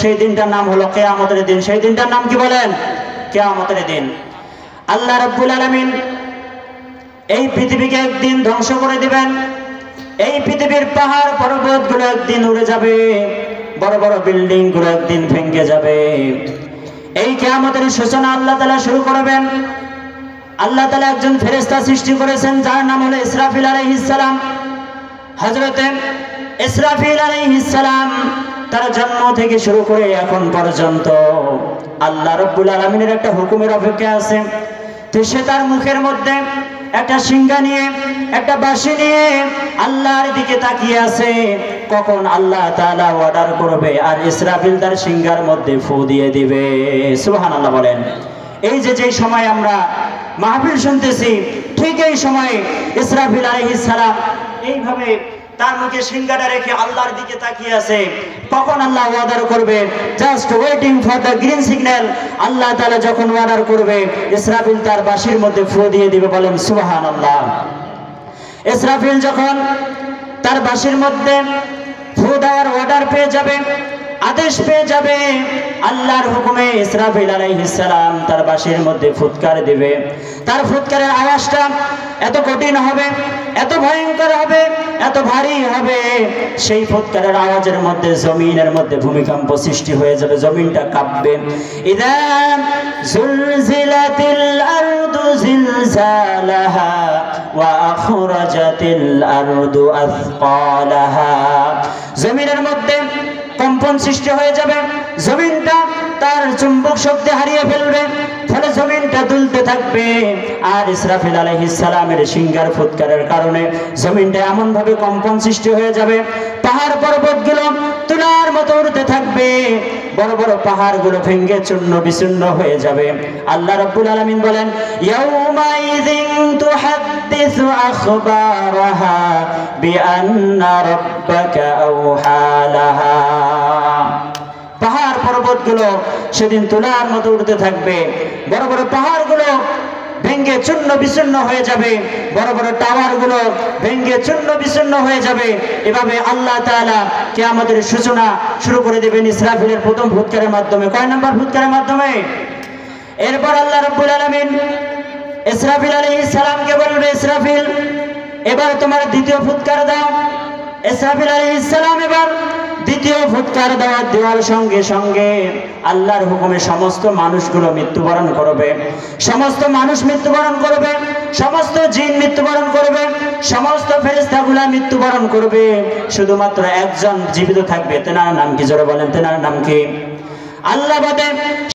সেই দিনটার নাম হলো কিয়ামতের দিন। সেই দিনটার নাম কি বলেন? কিয়ামতের দিন। আল্লাহ রাব্বুল আলামিন এই পৃথিবীকে একদিন ধ্বংস করে দিবেন। এই পৃথিবীর পাহাড় পর্বতগুলো একদিন উড়ে যাবে, বড় বড় বিল্ডিং গুলো একদিন ভেঙে যাবে। এই কিয়ামতের সূচনা আল্লাহ তাআলা শুরু করবেন। আল্লাহ তাআলা একজন ফেরেশতা সৃষ্টি করেছেন যার নাম হলো ইসরাফিল আলাইহিস সালাম। হযরতে ইসরাফিল আলাইহিস সালাম তার জন্ম থেকে শুরু করে এখন পর্যন্ত আল্লাহ রাব্বুল আলামিনের একটা হুকুমের অপেক্ষা আছে। তো সে তার মুখের মধ্যে একটা সিংহা নিয়ে, একটা বাঁশি নিয়ে আল্লাহর দিকে তাকিয়ে আছে, কখন আল্লাহ তাআলা অর্ডার করবে আর ইসরাফিল তার সিংহার মধ্যে ফু দিয়ে দিবে। সুবহানাল্লাহ বলেন। এই যে সময় আমরা মাহফিল শুনতেছি, ঠিক এই সময়ে ইসরাফিল আলাইহিস সালাম এইভাবে তার মুখে সিংহাটা রেখে আল্লাহর দিকে তাকিয়ে আছে, কখন আল্লাহ অর্ডার করবে। Just waiting for the green signal. আল্লাহ তাআলা যখন অর্ডার করবে, ইসরাফিল তার বাঁশির মধ্যে ফু দিয়ে দিবে। বলেন সুবহানাল্লাহ। ইসরাফিল যখন তার বাঁশির মধ্যে ফু দেওয়ার অর্ডার পেয়ে যাবে, আদেশ পেয়ে যাবে, আল্লাহর হুকুমে ইসরাফিল আলাইহিস সালাম তার বাঁশির মধ্যে ফুৎকার দিবে। তার ফুৎকারের আওয়াজটা এত কঠিন হবে, এত ভয়ঙ্কর হবে, এত ভারী হবে, সেই ফুৎকারের আওয়াজের মধ্যে জমিনের মধ্যে ভূমিকম্প সৃষ্টি হয়ে যাবে, জমিনটা কাঁপবে। ইযা যুলজিলাতিল আরদু জিলজালাহা ওয়া আখরাজাতিল আরদু আথকালাহা। জমিনের মধ্যে কম্পন সৃষ্টি হয়ে যাবে, জমিনটা তার চুম্বক শক্তি হারিয়ে ফেলবে, ফলে জমিনটা দুলতে থাকবে। আর ইসরাফিল আলাইহিস সালামের সিংহার ফুৎকারের কারণে জমিনটা এমন ভাবে কম্পন সৃষ্টি হয়ে যাবে, পাহাড় পর্বতগুলো তুলার মতো উড়তে থাকবে, বড় বড় পাহাড়গুলো ভেঙে চূর্ণ বিচূর্ণ হয়ে যাবে। আল্লাহ রাব্বুল আলামিন বলেন, ইয়াউমাইযিন তুহাদ্দিসু আখবারাহা বিআন্না রাব্বাকা আওহা লাহা। পাহাড় পর্বতগুলো সেদিন তুলার মতো উড়তে থাকবে, বড় বড় পাহাড়গুলো ভেঙে চূর্ণ বিচূর্ণ হয়ে যাবে, বড় বড় টাওয়ারগুলো ভেঙে চূর্ণ বিচূর্ণ হয়ে যাবে। এভাবে আল্লাহ তাআলা কিয়ামতের সূচনা শুরু করে দেবেন ইসরাফিলের প্রথম ফুৎকারের মাধ্যমে। কয় নাম্বার ফুৎকারের মাধ্যমে? এরপর আল্লাহ রাব্বুল আলামিন ইসরাফিল আলাইহিস সালামকে বলবে, ইসরাফিল এবার তোমার দ্বিতীয় ফুৎকার দাও। ইসরাফিল আলাইহিস সালাম এবার দ্বিতীয় ফুৎকার দেওয়ার সঙ্গে সঙ্গে আল্লাহর হুকুমে সমস্ত মানুষগুলো মৃত্যুবরণ করবে, সমস্ত মানুষ মৃত্যুবরণ করবে, সমস্ত জিন মৃত্যুবরণ করবে, সমস্ত ফেরেশতাগুলো মৃত্যুবরণ করবে। শুধুমাত্র একজন জীবিত থাকবে। তেনার নাম কি? জোরে বলেন, তেনার নাম কি? আল্লাহ বাদে